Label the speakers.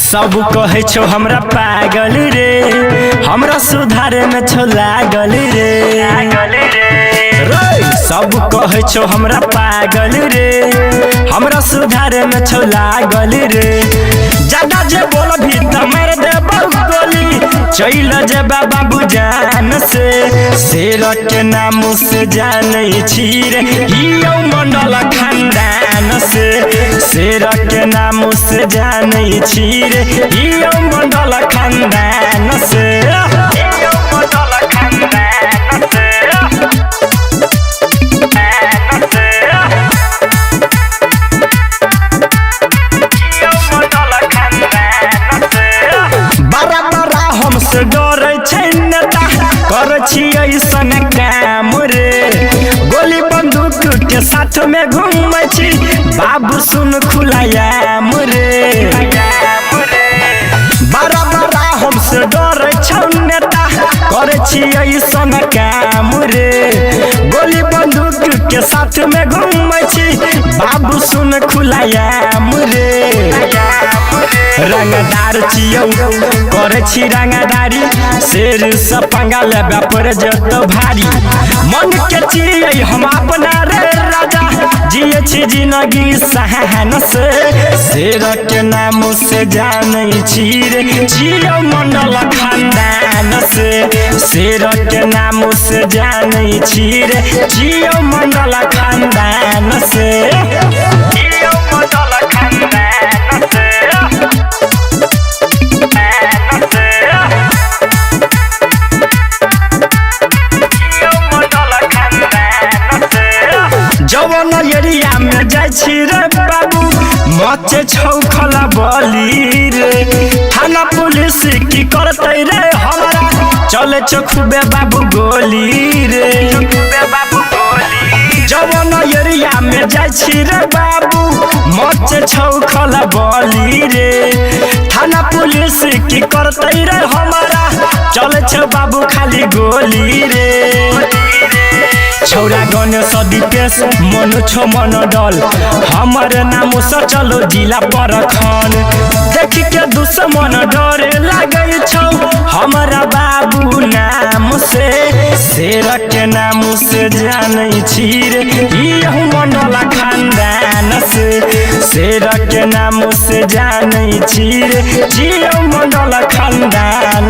Speaker 1: सब कहे छो हमरा पागल रे, हमरा सुधारे में छो लागल रे। सब कहे छो हमरा पागल रे, हमरा सुधारे में छो लागल रे। ज्यादा जे बोल भी त मार दे गोली, चल जे बाबू जान से। शेर के नाम से जाने छी रे, हियो मंडल खानदान से। शेर के नाम से जाने छी रे, हियो मंडल खानदान से। हियो मंडल खानदान से। हमसे डर नेता कर ऐसन काम रे। गोली बंदूक के साथ में घूमे छी, बाबू सुन खुलायाम रे। बड़ा बड़ा हमसे डर नेता कर ऐसन काम रे। गोली बंदूक के साथ में घूमे छी, बाबू सुन खुलायाम रे। रंगदार छियौ करे छी रंगदारी, शेर से पंगा लेबे पर जत भारी। मन के छियै हम अपना रे राजा, जिये छी जिंदगी सहन से। शेर के नाम से जाने छी रे, जियो मंडल खानदान से। शेर के नाम से जाने छी रे, जियो मंडल खानदान से। जियो मंडल खानदान से। जवन एरिया में जाय छी रे बाबू, मचे छौ खला बली रे। थाना पुलिस की करते रे हमरा, चले छ खूबे बाबू गोली रे। जवन एरिया में जाय छी रे बाबू, मचे छौ खला बली रे। थाना पुलिस की करते रे हमरा, चले छ बाबू खाली गोली रे। छौरा गन सदीपेश मन छो मन डल, हमर नाम से चलो जिला परखन। देख के दुश्मन डरे लगे छौ हमारा बाबू नाम से। शेर के नाम से जाने छी रे, हियो मंडल खानदान से। शेर के नाम से जाने छी रे, जियो मंडल खानदान